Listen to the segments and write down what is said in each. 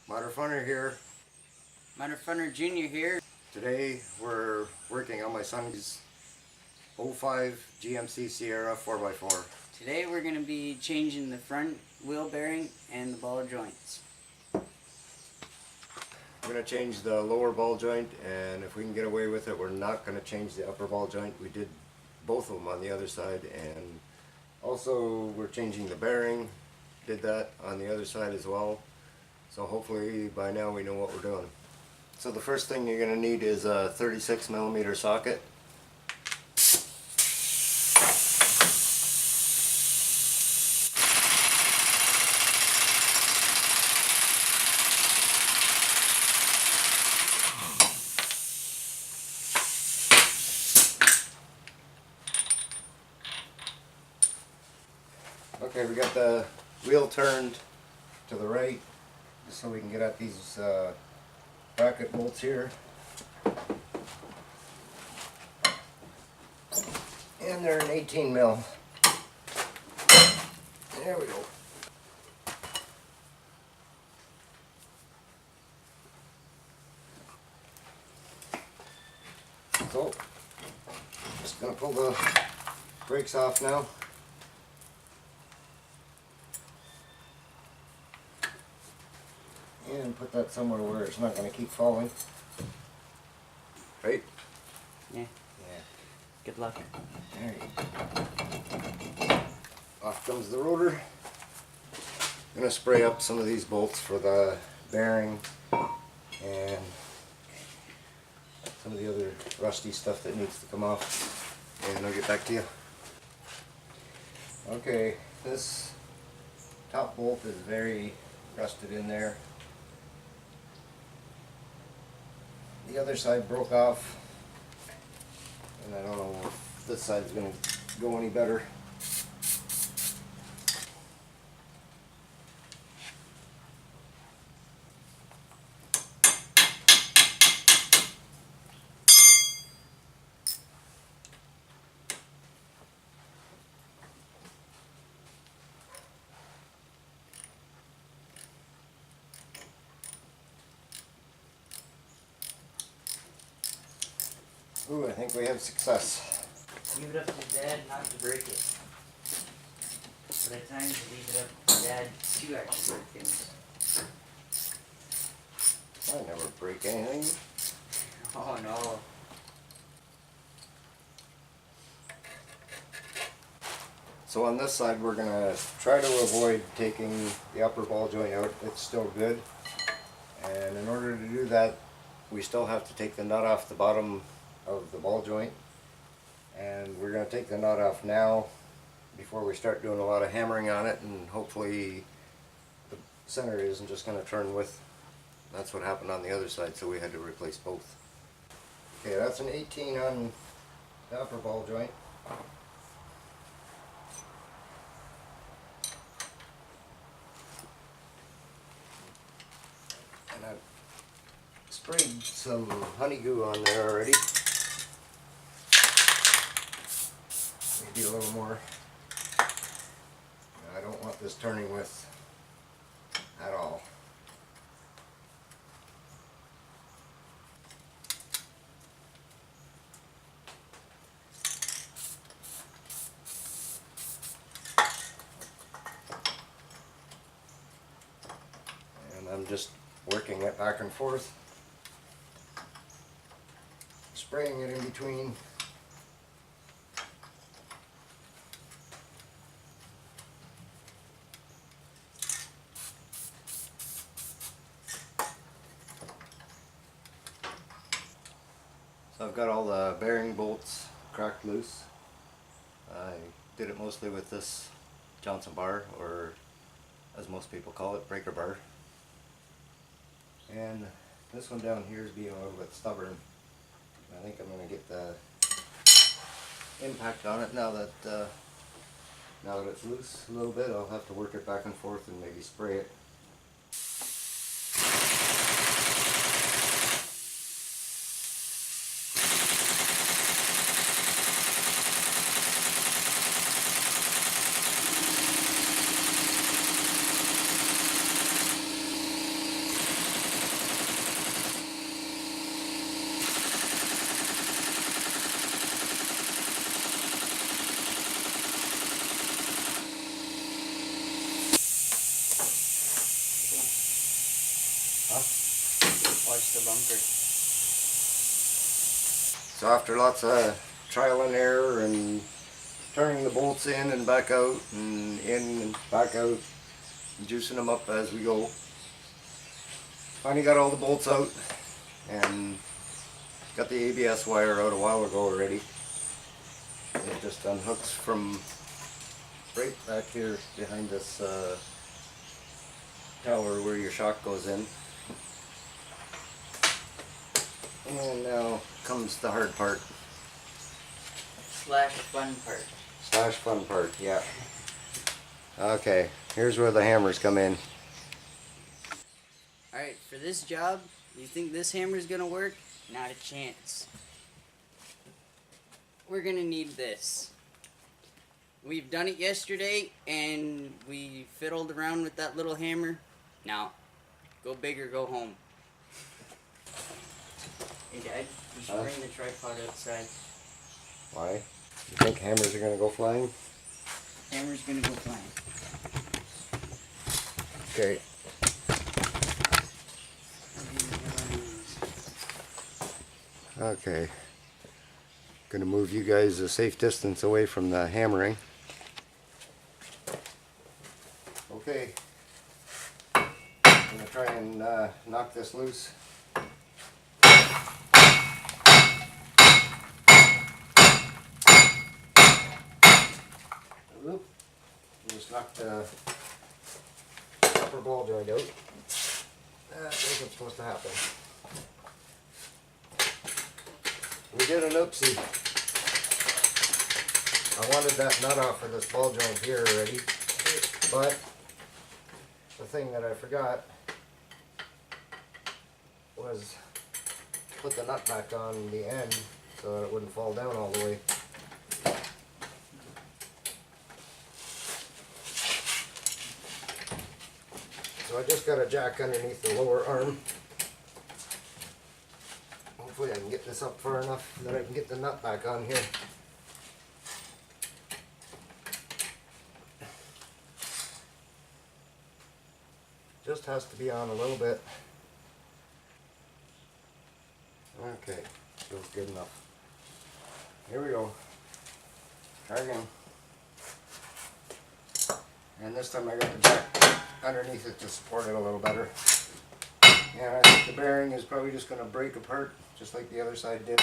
MudRFunR here. MudRFunR Jr. here. Today we're working on my son's 05 GMC Sierra 4x4. Today we're going to be changing the front wheel bearing and the ball joints. We're going to change the lower ball joint, and if we can get away with it, we're not going to change the upper ball joint. We did both of them on the other side, and also we're changing the bearing. Did that on the other side as well. So hopefully by now we know what we're doing. So the first thing you're going to need is a 36mm socket. Okay, we got the wheel turned to the right just so we can get at these bracket bolts here. And they're an 18 mil. There we go. So, just going to pull the brakes off now. And put that somewhere where it's not going to keep falling. Right? Yeah. Yeah. Good luck. There you go. Off comes the rotor. I'm going to spray up some of these bolts for the bearing and some of the other rusty stuff that needs to come off. And I'll get back to you. Okay, this top bolt is very rusted in there. The other side broke off, and I don't know if this side is going to go any better. Ooh, I think we have success. Leave it up to Dad not to break it. But at times you leave it up to Dad to actually break things. I never break anything. Oh no. So on this side we're going to try to avoid taking the upper ball joint out. It's still good. And in order to do that, we still have to take the nut off the bottom of the ball joint, and we're going to take the nut off now before we start doing a lot of hammering on it, and hopefully the center isn't just going to turn with. That's what happened on the other side, so we had to replace both. Okay, that's an 18 on the upper ball joint. And I've sprayed some honey goo on there already. Maybe a little more. I don't want this turning with at all. And I'm just working it back and forth, spraying it in between. So I've got all the bearing bolts cracked loose. I did it mostly with this Johnson bar, or as most people call it, breaker bar. And this one down here is being a little bit stubborn. I think I'm going to get the impact on it now that it's loose a little bit. I'll have to work it back and forth and maybe spray it. Huh? Watch the bumper. So after lots of trial and error and turning the bolts in and back out and in and back out, juicing them up as we go, finally got all the bolts out and got the ABS wire out a while ago already. It just unhooks from right back here behind this tower where your shock goes in. And now comes the hard part. Slash fun part. Slash fun part, yeah. Okay, here's where the hammers come in. Alright, for this job, you think this hammer's gonna work? Not a chance. We're gonna need this. We've done it yesterday and we fiddled around with that little hammer. Now, go big or go home. Hey Dad, you should bring the tripod outside. Why? You think hammers are gonna go flying? Hammer's gonna go flying. Okay. Okay. Gonna move you guys a safe distance away from the hammering. Okay. I'm gonna try and knock this loose. Oop. Just knocked the upper ball joint out. That wasn't supposed to happen. We did an oopsie. I wanted that nut off for this ball joint here already, but the thing that I forgot was put the nut back on the end so that it wouldn't fall down all the way. So I just got a jack underneath the lower arm. Hopefully I can get this up far enough that I can get the nut back on here. Just has to be on a little bit. Okay, feels good enough. Here we go. Try again. And this time I got the jack underneath it to support it a little better. And I think the bearing is probably just going to break apart just like the other side did.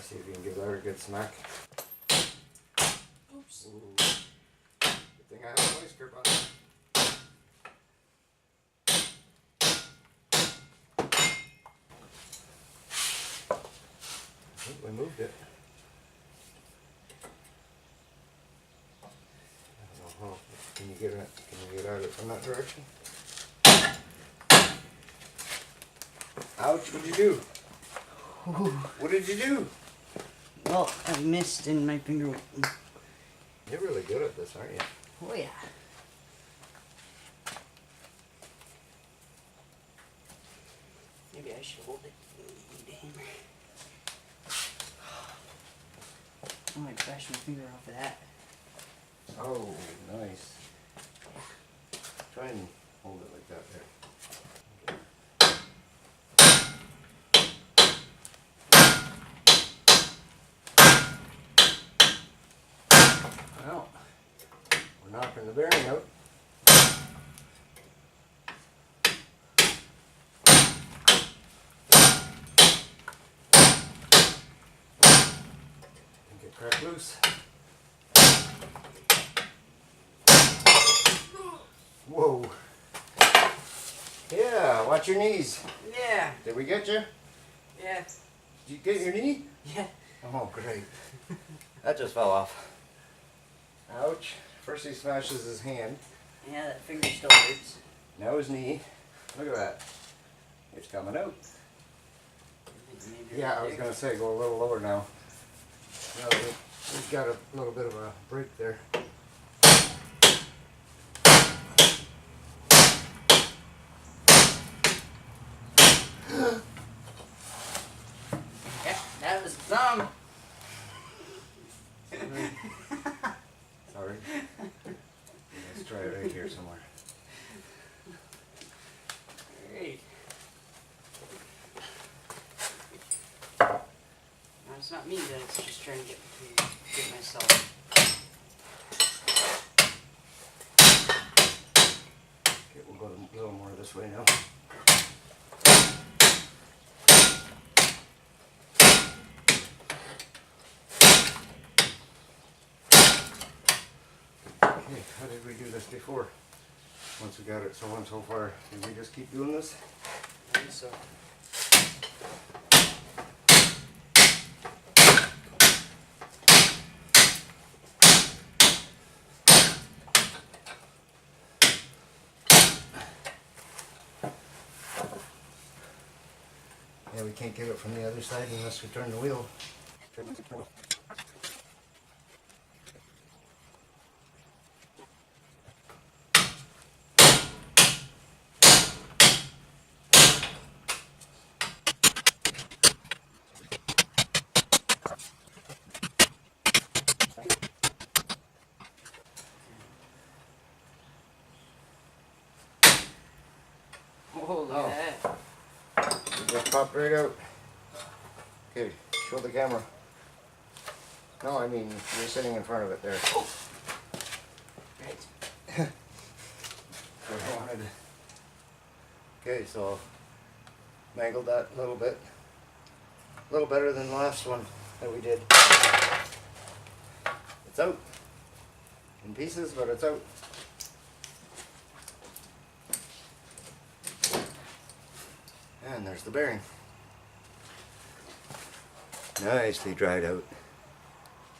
See if you can give that a good smack. Oops. Ooh. Good thing I have a vice grip on it. I think we moved it. I don't know how. Can you get out of it from that direction? Ouch, what'd you do? Ooh. What did you do? Well, I missed and my finger went. You're really good at this, aren't you? Oh yeah. Maybe I should hold it. Need a hammer. Oh, I bashed my finger off of that. Oh, nice. Try and hold it like that there. Well, we're knocking the bearing out. Think it cracked loose. Whoa. Yeah, watch your knees. Yeah. Did we get you? Yeah. Did you get your knee? Yeah. Oh, great. That just fell off. Ouch. First he smashes his hand. Yeah, that finger still hurts. Now his knee. Look at that. It's coming out. Maybe Yeah, right I was there. going to say go a little lower now. No, we've got a little bit of a break there. Yeah, that was some. Sorry. Let's try it right here somewhere. Great. No, it's not me that's just trying to get myself. Okay, we'll go a little more this way now. Okay, how did we do this before? Once we got it so far, did we just keep doing this? I think so. Yeah, we can't get it from the other side unless we turn the wheel. Oh, look at that. It just popped right out. Okay, show the camera. No, I mean, you're sitting in front of it there. Right. So I wanted to- Okay, so mangled that a little bit. A little better than the last one that we did. It's out. In pieces, but it's out. And there's the bearing. Nicely dried out.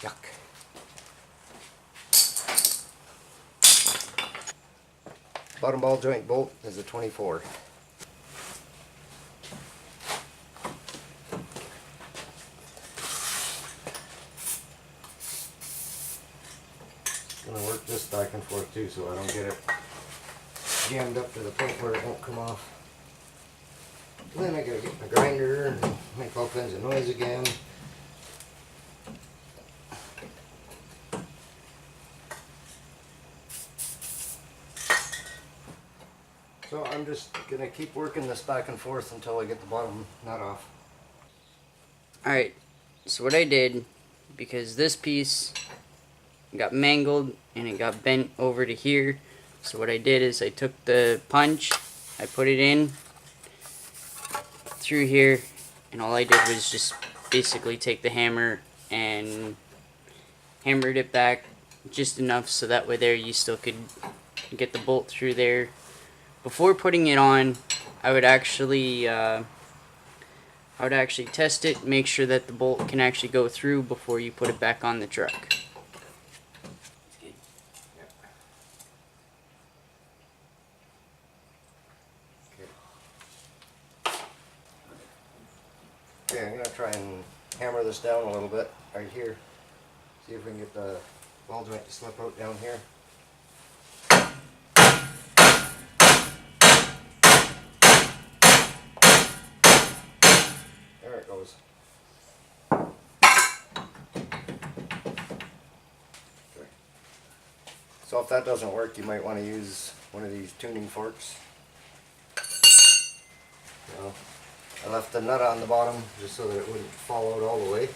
Yuck. Bottom ball joint bolt is a 24. Gonna work this back and forth too so I don't get it jammed up to the point where it won't come off. And then I gotta get my grinder and make all kinds of noise again. So I'm just gonna keep working this back and forth until I get the bottom nut off. Alright, so what I did, because this piece got mangled and it got bent over to here, so what I did is I took the punch, I put it in through here, and all I did was just basically take the hammer and hammered it back just enough so that way there you still could get the bolt through there. Before putting it on, I would actually test it, make sure that the bolt can actually go through before you put it back on the truck. Okay, I'm gonna try and hammer this down a little bit right here. See if we can get the ball joint to slip out down here. There it goes. Okay. So if that doesn't work, you might want to use one of these tuning forks. Well, I left the nut on the bottom just so that it wouldn't fall out all the way.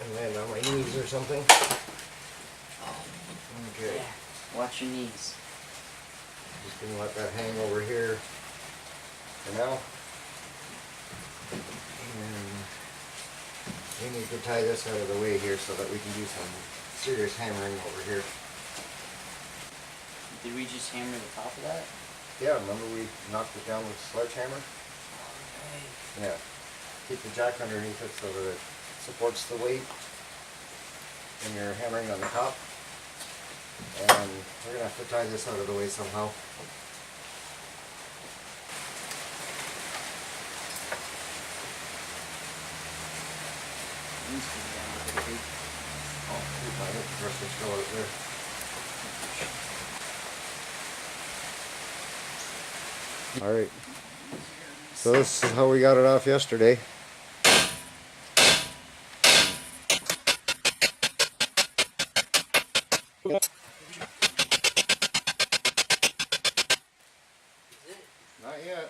And then on my knees or something. Okay. Yeah, watch your knees. Just gonna let that hang over here for now. And we need to tie this out of the way here so that we can do some serious hammering over here. Did we just hammer the top of that? Yeah, remember we knocked it down with a sledgehammer? Yeah. Keep the jack underneath it so that it supports the weight. when you're hammering on the top. And we're going to have to tie this out of the way somehow. Oh, my brush is still out there. Alright, so this is how we got it off yesterday. Not yet.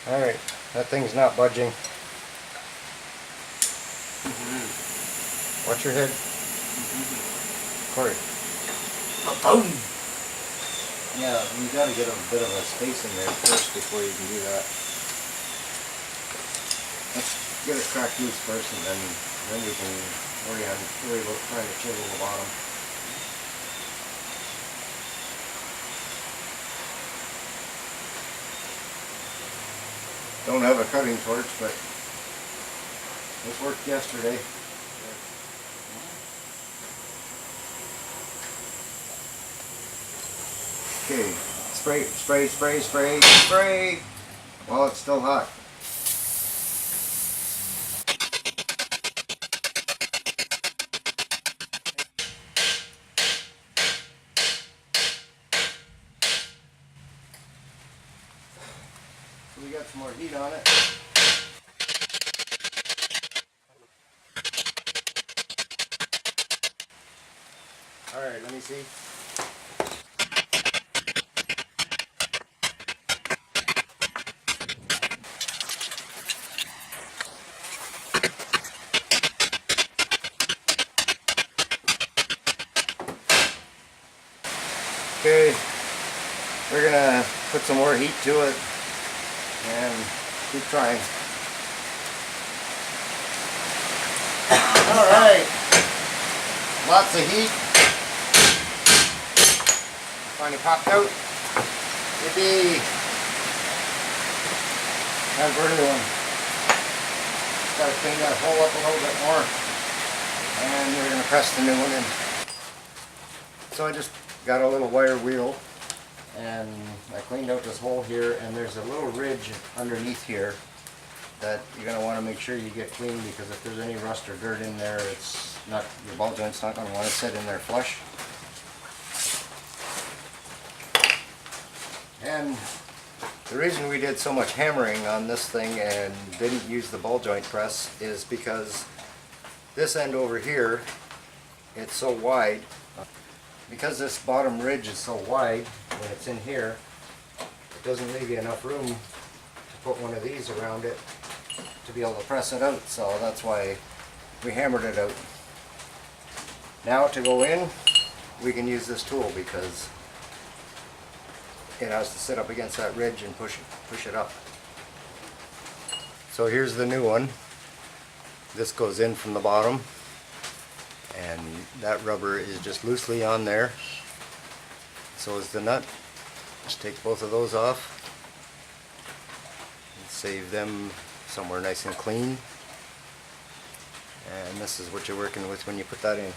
Alright, that thing's not budging. Watch your head. Corey. Yeah, you gotta get a bit of a space in there first before you can do that. Let's get it cracked loose first, and then we can worry about trying to chisel the bottom. Don't have a cutting torch, but this worked yesterday. Okay, spray, spray, spray, spray, spray while it's still hot. So we got some more heat on it. Alright, let me see. Okay, we're gonna put some more heat to it and keep trying. Alright, lots of heat. Finally popped out. Yippee! Time for a new one. Gotta clean that hole up a little bit more. And we're gonna press the new one in. So I just got a little wire wheel and I cleaned out this hole here, and there's a little ridge underneath here that you're going to want to make sure you get clean, because if there's any rust or dirt in there, it's not, your ball joint's not going to want to sit in there flush. And the reason we did so much hammering on this thing and didn't use the ball joint press is because this end over here, it's so wide. Because this bottom ridge is so wide, when it's in here, it doesn't leave you enough room to put one of these around it to be able to press it out, so that's why we hammered it out. Now to go in, we can use this tool because it has to sit up against that ridge and push it up. So here's the new one. This goes in from the bottom, and that rubber is just loosely on there. So is the nut. Just take both of those off and save them somewhere nice and clean. And this is what you're working with when you put that in.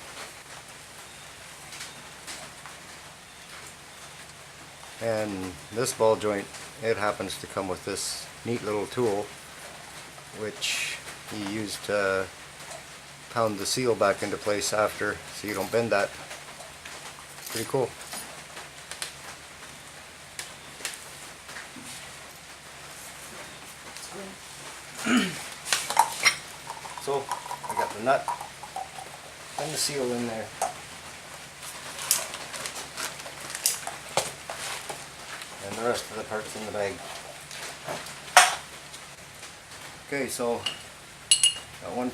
And this ball joint, it happens to come with this neat little tool, which you use to pound the seal back into place after, so you don't bend that. Pretty cool. So I got the nut and the seal in there. And the rest of the parts in the bag. Okay, so got one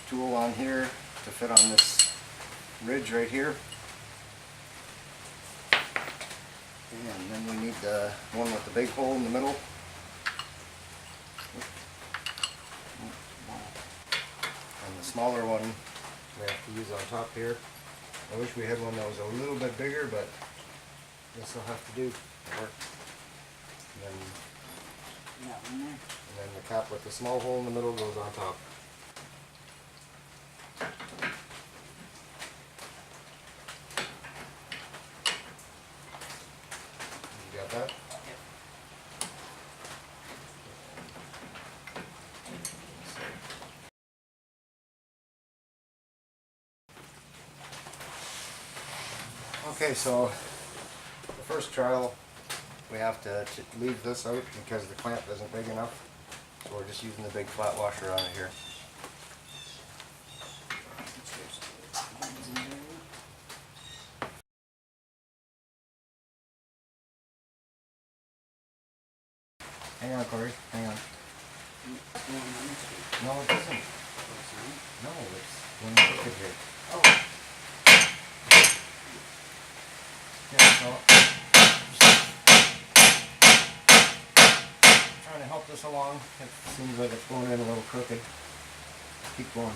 tool on here to fit on this ridge right here. And then we need the one with the big hole in the middle. And the smaller one we have to use on top here. I wish we had one that was a little bit bigger, but this will have to do. It works. That one there. and then the cap with the small hole in the middle goes on top. You got that? Okay, so the first trial we have to leave this out because the clamp isn't big enough. So we're just using the big flat washer on it here. Hang on, Corey. Hang on. No, it doesn't. No, it's when you put it here. Oh. Yeah, so trying to help this along. It seems like it's going in a little crooked. Keep going.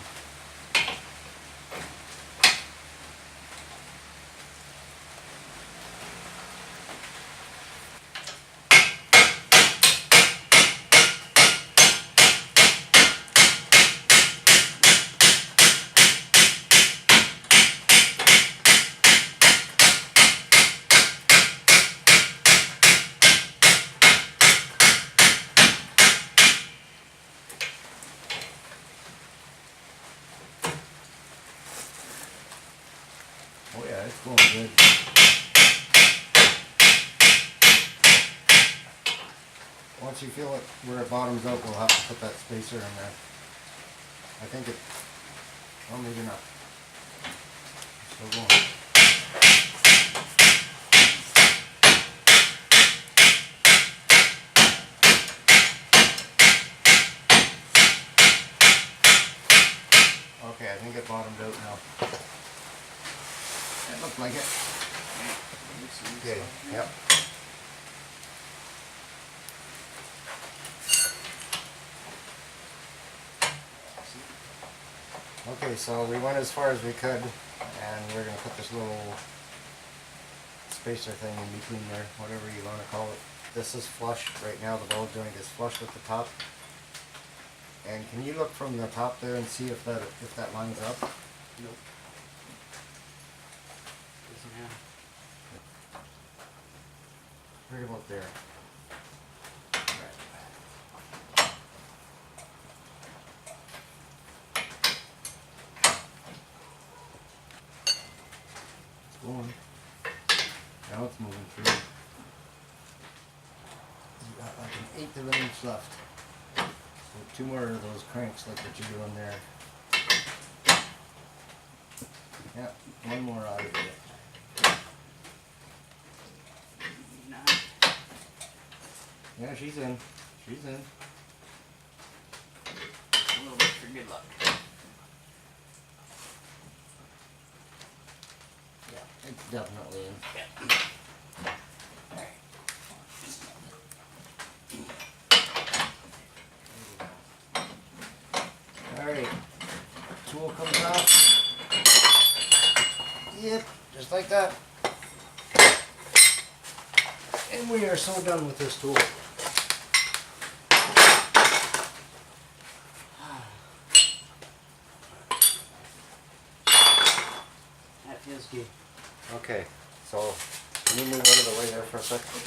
Oh yeah, it's going good. Once you feel it where it bottoms out, we'll have to put that spacer in there. I think it, well, maybe not. Still going. Okay, I think it bottomed out now. It looked like it. Okay, yep. Okay, so we went as far as we could, and we're going to put this little spacer thing in between there, whatever you want to call it. This is flush. Right now the ball joint is flush with the top. And can you look from the top there and see if that lines up? Nope. Doesn't have. Right about there. It's going. Now it's moving through. You got like an eighth of an inch left. So 2 more of those cranks like what you're doing there. Yeah, 1 more out of it. Yeah, she's in. She's in. A little bit for good luck. Yeah, it's definitely in. Yeah. Alright, tool comes off. Yep, just like that. And we are so done with this tool. That feels good. Okay, so can you move out of the way there for a second?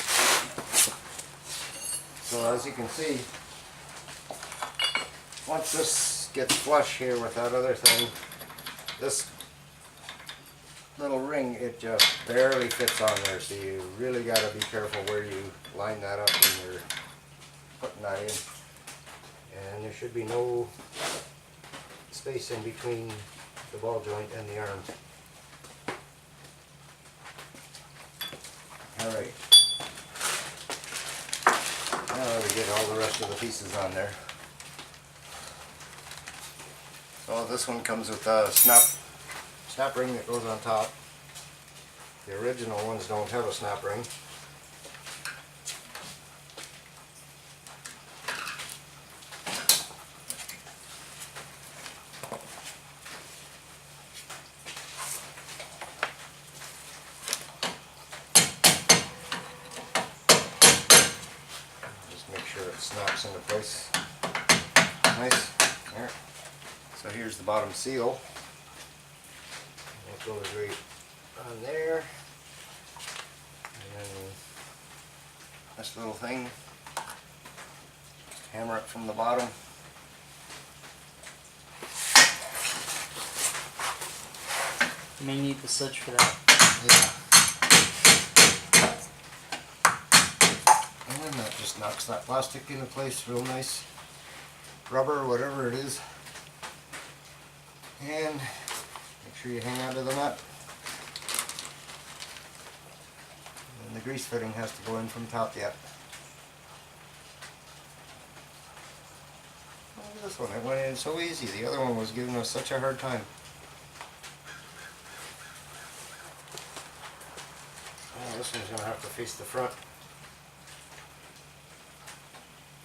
So as you can see, once this gets flush here with that other thing, this little ring, it just barely fits on there, so you really got to be careful where you line that up when you're putting that in. And there should be no space in between the ball joint and the arms. Alright, now we get all the rest of the pieces on there. So this one comes with a snap ring that goes on top. The original ones don't have a snap ring. snaps into place. Nice. There. So here's the bottom seal. That goes right on there. And then this little thing, hammer it from the bottom. You may need the switch for that. Yeah. And that just knocks that plastic into place real nice. Rubber, whatever it is. And make sure you hang onto the nut. And the grease fitting has to go in from top yet. Look at this one, it went in so easy. The other one was giving us such a hard time. Oh, this one's going to have to face the front.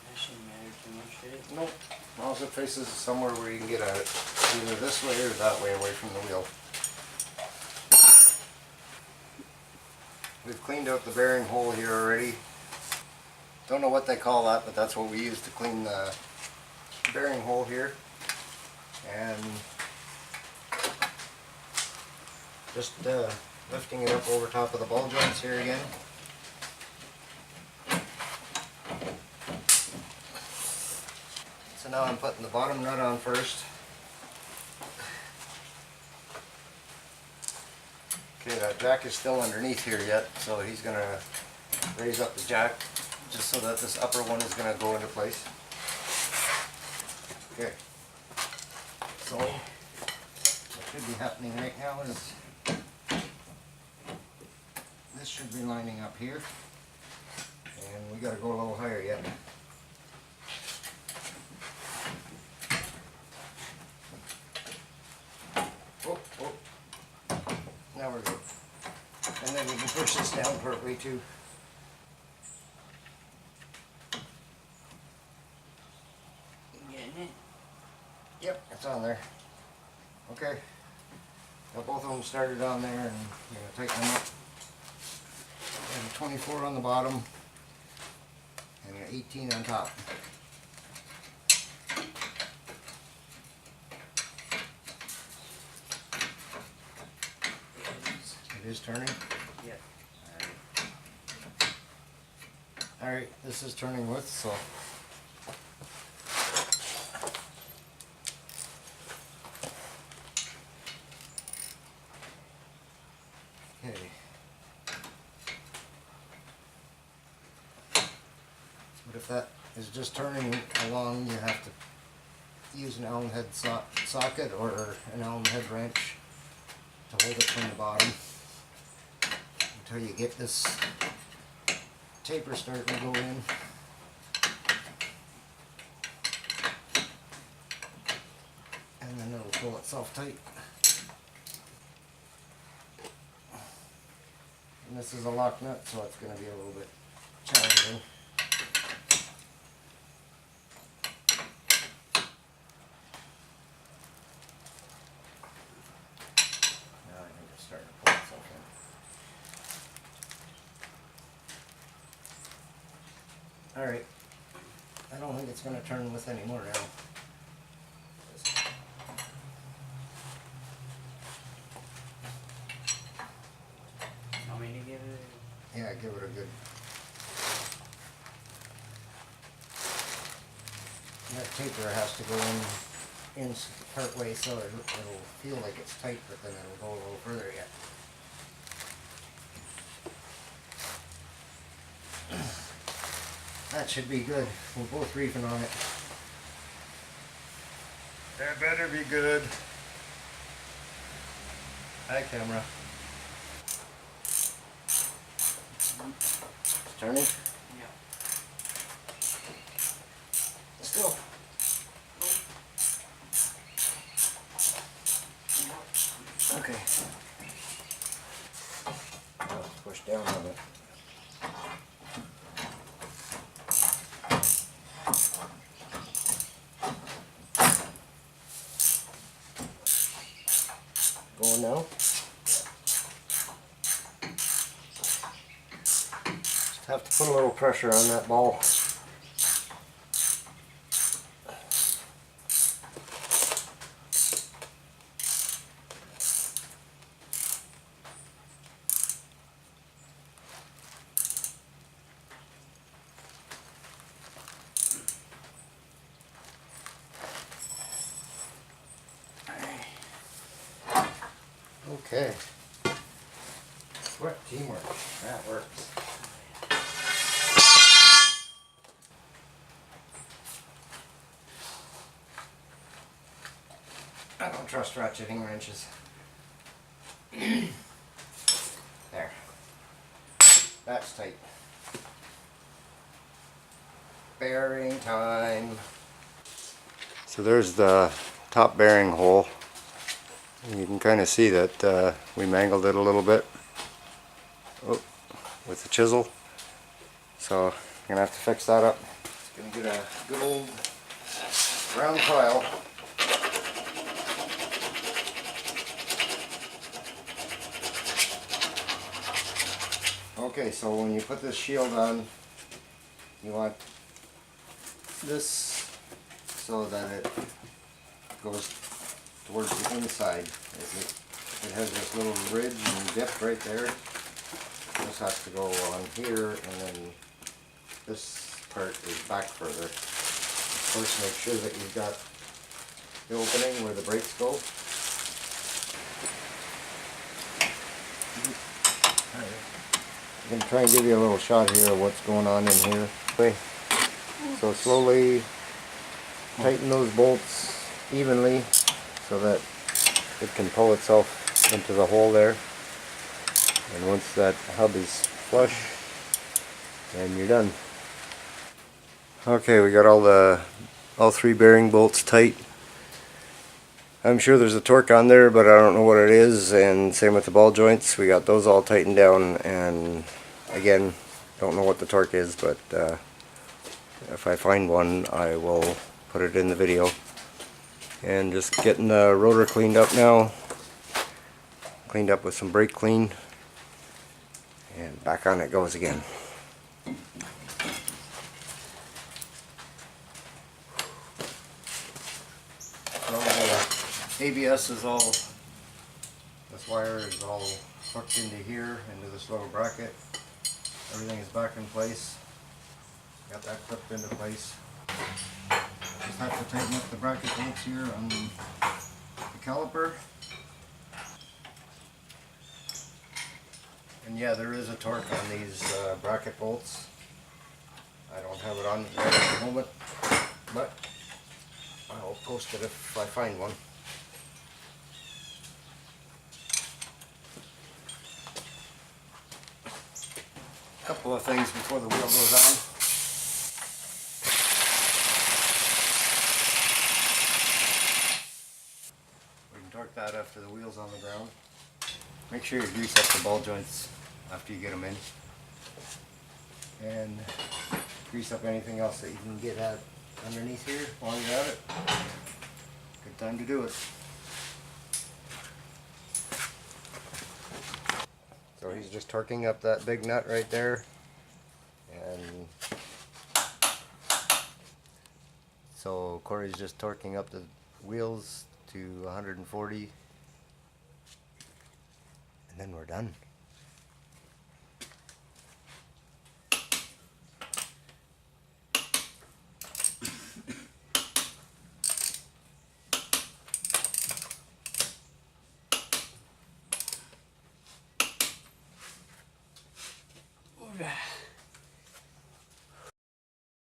That shouldn't matter too much, should it? Nope. As long as it faces somewhere where you can get at it. Either this way or that way away from the wheel. We've cleaned out the bearing hole here already. Don't know what they call that, but that's what we use to clean the bearing hole here. And just lifting it up over top of the ball joints here again. So now I'm putting the bottom nut on first. Okay, that jack is still underneath here yet, so he's going to raise up the jack just so that this upper one is going to go into place. Okay. So what should be happening right now is this should be lining up here, and we got to go a little higher yet. Oh, oh. Now we're good. And then we can push this down partway too. You getting it? Yep, it's on there. Okay. Got both of them started on there, and I'm going to tighten them up. And a 24 on the bottom, and an 18 on top. It is turning? Yep. Alright, this is turning with, so. Okay. But if that is just turning along, you have to use an Allen head socket or an Allen head wrench to hold it from the bottom until you get this taper starting to go in. And then it'll pull itself tight. And this is a lock nut, so it's going to be a little bit challenging. Now I think it's starting to pull itself in. Alright. I don't think it's going to turn with anymore now. Want me to give it? Yeah, give it a good. That taper has to go in part way so it'll feel like it's tight, but then it'll go a little further yet. That should be good. We're both reefing on it. That better be good. Hi, camera. It's turning. Yeah. Still. Okay. I'll have to push down on it. Going now. Just have to put a little pressure on that ball. Okay. What teamwork? That works. I don't trust ratcheting wrenches. There. That's tight. Bearing time. So there's the top bearing hole. You can kind of see that we mangled it a little bit with the chisel. So I'm going to have to fix that up. It's going to get a good old round file. Okay, so when you put this shield on, you want this so that it goes towards the inside. It has this little ridge and dip right there. This has to go on here, and then this part is back further. Of course, make sure that you've got the opening where the brakes go. I'm going to try and give you a little shot here of what's going on in here. Okay. So slowly tighten those bolts evenly so that it can pull itself into the hole there. And once that hub is flush, then you're done. Okay, we got all three bearing bolts tight. I'm sure there's a torque on there, but I don't know what it is, and same with the ball joints. We got those all tightened down, and again, don't know what the torque is, but if I find one, I will put it in the video. And just getting the rotor cleaned up now. Cleaned up with some brake clean. And back on it goes again. So the ABS is all, this wire is all hooked into here, into this little bracket. Everything is back in place. Got that clipped into place. Just have to tighten up the bracket bolts here on the caliper. And yeah, there is a torque on these bracket bolts. I don't have it on right at the moment, but I'll post it if I find one. A couple of things before the wheel goes on. We can torque that after the wheel's on the ground. Make sure you grease up the ball joints after you get them in. And grease up anything else that you can get at underneath here while you're at it. Good time to do it. So he's just torquing up that big nut right there. And so Corey's just torquing up the wheels to 140. And then we're done.